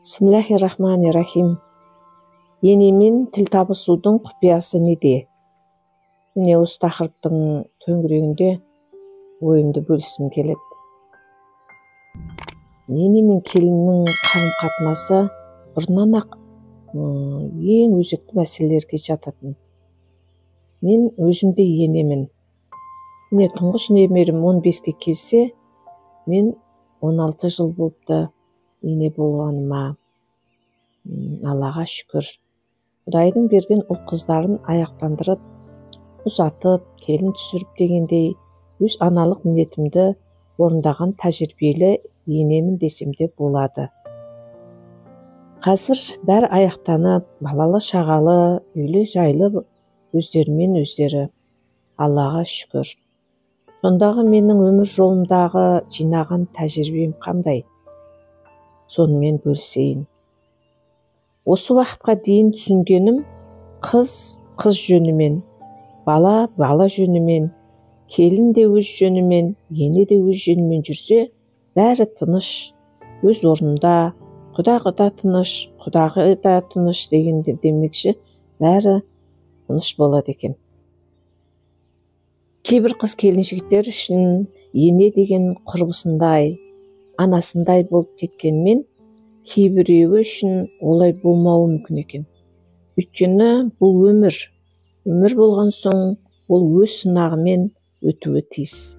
Бисмиллахир-рахманир-рахим. Енемен тіл табысудың құпиясы неде? Міне осы тақырыптың төңірегінде ойымды бөліскім келеді. Ене мен келіннің қарым-қатынасы бұрыннан ақ ең өзекті мәселелерге жататын. Мен өзімде енемін. Міне тұңғыш немерем 15-ке келсе, мен 16 жыл болыпты ене болғаныма. Аллаға шүкір. Құдайдың берген ұл қыздарын аяқтандырып, ұзатып, келін түсіріп дегендей, өз аналық міндетімді орындаған тәжірибелі енемін десем де болады. Қазір бәрі аяқтанып, балалы шағалы, үйлі жайлы өздерімен өздері. Аллаға шүкір. Сондағы менің өмір жолымдағы жинаған тәжірибем қандай? Сонымен бөлісейін. Осы уақытқа дейін түсінгенім, қыз жөнімен, бала жөнімен, келін де өз жөнімен, ене де өз жөнімен жүрсе, бәрі тыныш, өз орнында, құда тыныш, құдағы да тыныш дегенде демекші, бәрі тыныш болады екен. Кейбір қыз келіншектер үшін ене деген құрбысындай, анасындай болып кеткенмен, кейбіреуі үшін олай болмауы мүмкін екен. Өйткені бұл өмір болған соң, ол өз сынағымен өтуі тиіс.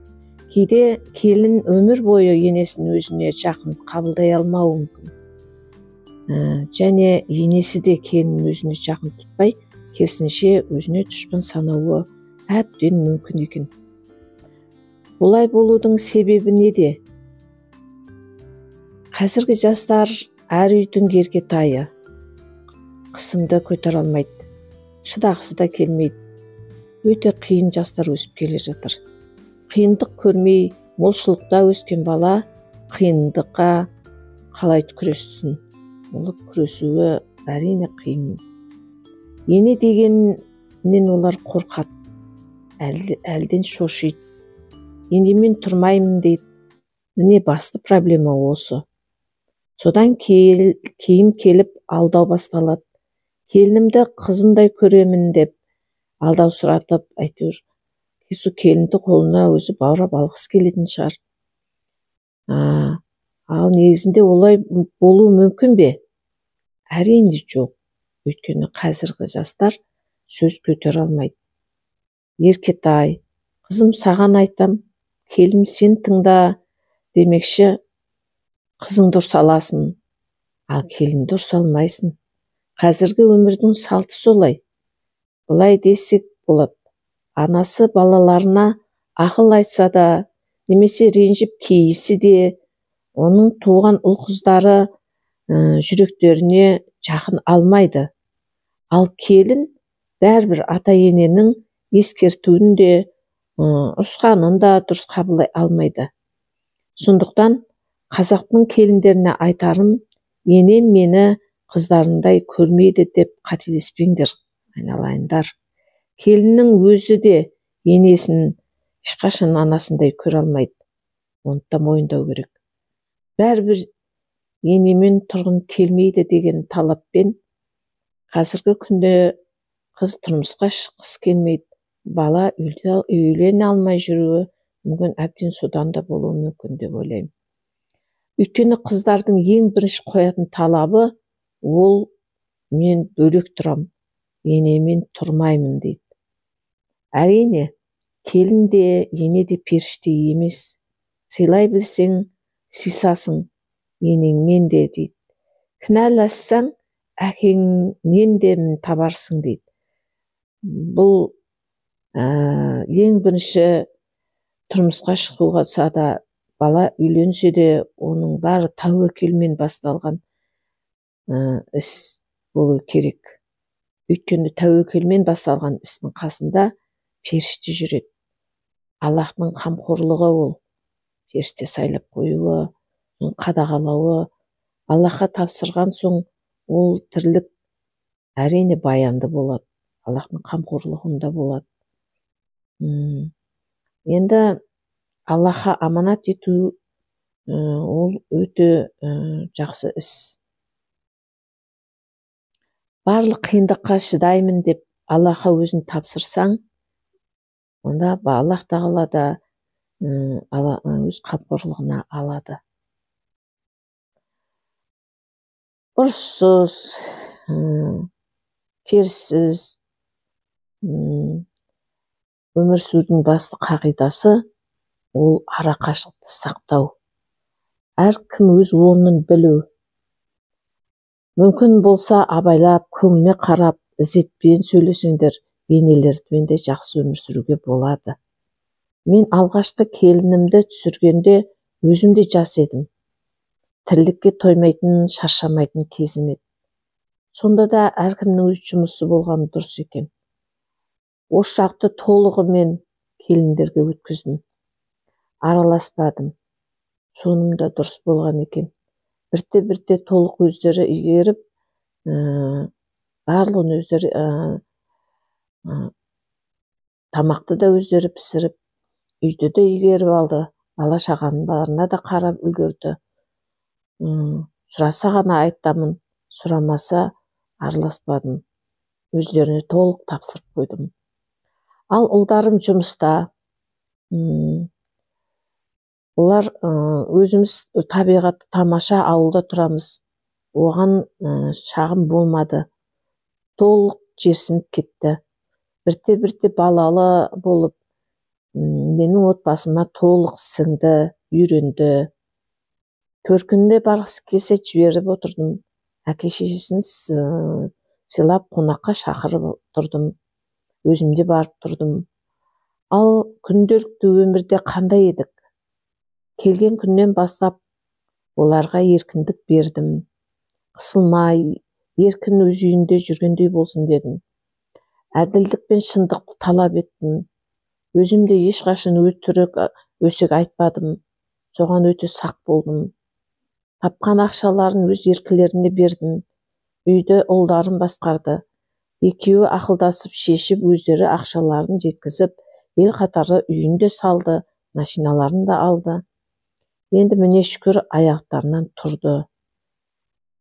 Кейде келін өмір бойы енесін өзіне жақын қабылдай алмауы мүмкін. Және енесі де келінін өзіне жақын тұтпай, керісінше өзіне дұшпан санауы әбден мүмкін екен. Олай болудың себебі неде? Қазіргі жастар әр үйдің еркетайы, қысымды көтер алмайды, шыдағысы да келмейді. Өте қиын жастар өсіп келе жатыр. Қиындық көрмей, молшылықта өскен бала қиындыққа қалай күрессін? Ол күресуі әрине қиын. Ене дегеннен олар қорқады, әлден шошиды. Енемен тұрмаймын дейді. Міне басты проблема осы. Содан кейін келіп алдау басталады. Келінімді қызымдай көремін деп алдау сұратып, әйтеуір келінді қолына өзі баурап алғысы келетін шығар. Ал негізінде олай болуы мүмкін бе? Әрине жоқ. Өйткені қазіргі жастар сөз көтер алмайды. Еркетай, қызым саған айтам, келін сен тыңда демекші, қызың дұрыс аласын, ал келін дұрыс алмайсың. Қазіргі өмірдің салты солай. Бұлай десек болады. Анасы балаларына ақыл айтса да, немесе ренжіп кейісі де, оның туған ұл қыздары жүректеріне жақын алмайды. Ал келін бәрібір ата-ененің ескертуін де, ұрысқанын да дұрыс қабылдай алмайды. Сондықтан қазақтың келіндеріне айтарым, енем мені қыздарындай көрмейді деп қателеспеңдер, айналайындар. Келіннің өзі де енесін ешқашан анасындай көре алмайды. Оны да мойындау керек. Бәрібір енемен тұрғым келмейді деген талаппен қазіргі күнде қыз тұрмысқа шыққысы келмейді, бала үйлене алмай жүруі мүмкін, әбден содан да болуы мүмкін деп ойлаймын. Өйткені қыздардың ең бірінші қоятын талабы, ол мен бөлек тұрам, енемен тұрмаймын дейді. Әрине, келін де, ене де періште емес. Сыйлай білсең, сыйсасың, енеңмен де дейді. Кінәлассаң, әкеңнен де табарсың дейді. Бұл ең бірінші тұрмысқа шығуға да, бала үйленсе де, оның бәрі тәуекелмен басталған іс болу керек. Өйткені тәуекелмен басталған істің қасында періште жүреді. Аллахтың қамқорлығы ол. Періште сайлап қоюы, қадағалауы. Аллахқа тапсырған соң ол тірлік әрине баянды болады. Аллахтың қамқорлығында болады. Енді Аллахқа аманат ету ол өте жақсы іс. барлық қиындыққа шыдаймын деп Аллахқа өзін тапсырсаң, онда Аллах тағала да өз қамқорлығына алады. Ұрыссыз, керіссіз өмір сүрудің басты қағидасы ол арақашықтықты сақтау. Әркім өз орнын білу. Мүмкін болса абайлап, көңіліне қарап, ізетпен сөйлесеңдер, енелермен де жақсы өмір сүруге болады. Мен алғашқы келінімді түсіргенде өзім де жас едім. Тірлікке тоймайтын, шаршамайтын кезім еді. Сонда да әркімнің өз жұмысы болған дұрыс екен. Осы шақты толығымен келіндерге өткіздім. Араласпадым. Соным да дұрыс болған екен. Бірте толық өздері игеріп, барлығын өздері тамақты да өздері пісіріп, үйді де игеріп алды. Бала-шағаларына да қарап үлгерді. Сұраса ғана айтамын, сұрамаса араласпадым. Өздеріне толық тапсырып қойдым. Ал ұлдарым жұмыста. Олар өзіміз табиғатты тамаша ауылда тұрамыз. Оған шағым болмады. Толық жерсініп кетті. Бірте балалы болып, менің отбасыма толық сіңді, үйренді. Төркініне барғысы келсе жіберіп отырдым. Әке-шешесін сыйлап қонаққа шақырып тұрдым. Өзімде барып тұрдым. Ал күнделікті өмірде қандай едік? Келген күннен бастап оларға еркіндік бердім. Қысылмай, еркін өз үйінде жүргендей болсын дедім. Әділдік пен шындықты талап еттім. Өзімде ешқашан өтірік, өсек айтпадым. Соған өте сақ болдым. Тапқан ақшаларын өз еркілеріне бердім. Үйді ұлдарым басқарды. Екеуі ақылдасып шешіп, өздері ақшаларын жеткізіп, ел қатарлы үйінде салды, машиналарын да алды. Енді міне шүкір аяқтарынан тұрды.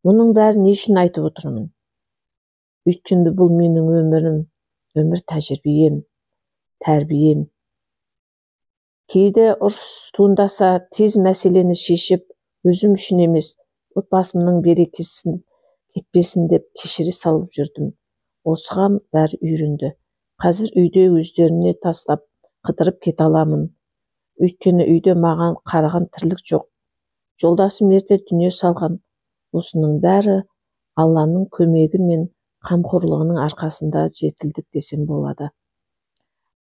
Мұның бәрі не үшін айтып отырмын? Өйткені бұл менің өмірім, өмір тәжірибем, тәрбием. Кейде ұрыс туындаса тез мәселені шешіп, өзім үшін емес, отбасымның берекесі кетпесін деп кешіре салып жүрдім. Осыған бәрі үйренді. Қазір үйде өздеріне тастап қыдырып кете аламын. Өйткені үйде маған қараған тірлік жоқ. Жолдасым ерте дүние салған. Осының бәрі Алланың көмегі мен қамқорлығының арқасында жетілдік десем болады.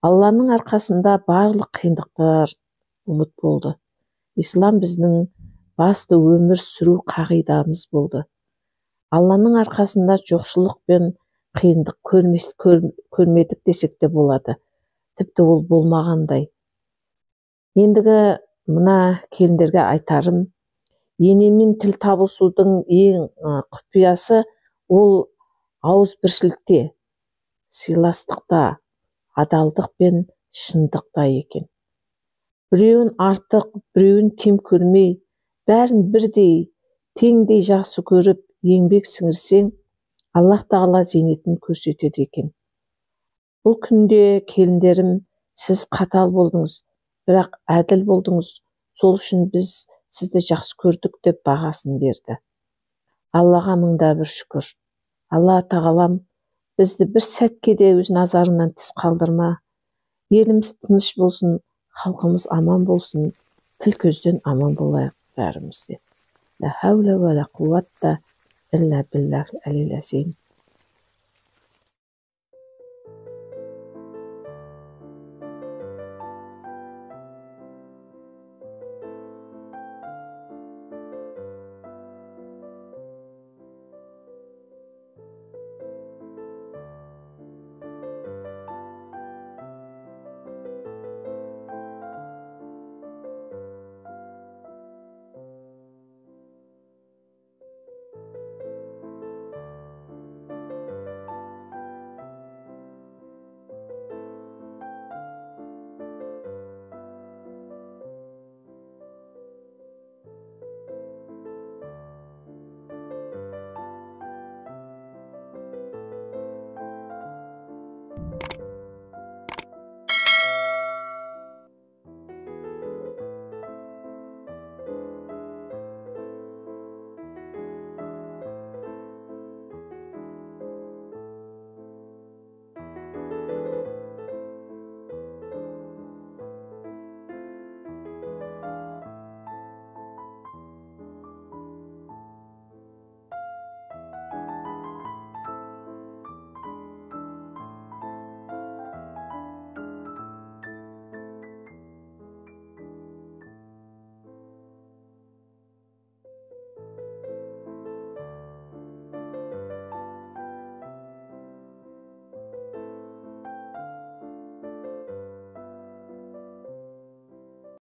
Алланың арқасында барлық қиындықтар ұмыт болды. Ислам біздің басты өмір сүру қағидамыз болды. Алланың арқасында жоқшылық пен қиындық көрмедік десек те болады. Тіпті ол болмағандай. Ендігі мына келіндерге айтарым, енемен тіл табысудың ең құпиясы ол ауызбіршілікте, сыйластықта, адалдық пен шындықта екен. Біреуін артық, біреуін кем көрмей, бәрін бірдей, теңдей жақсы көріп, еңбек сіңірсең, Аллах тағала зейнетін көрсетеді екен. Бұл күнде келіндерім, сіз қатал болдыңыз, бірақ әділ болдыңыз, сол үшін біз сізді жақсы көрдік деп бағасын берді. Аллаға мыңда бір шүкір. Алла тағалам бізді бір сәтке де өз назарынан тыс қалдырма. Еліміз тыныш болсын, халқымыз аман болсын, тіл көзден аман болайық бәріміз де. Ла хаула ва ла қуатта илля биллахил алиyyil азим.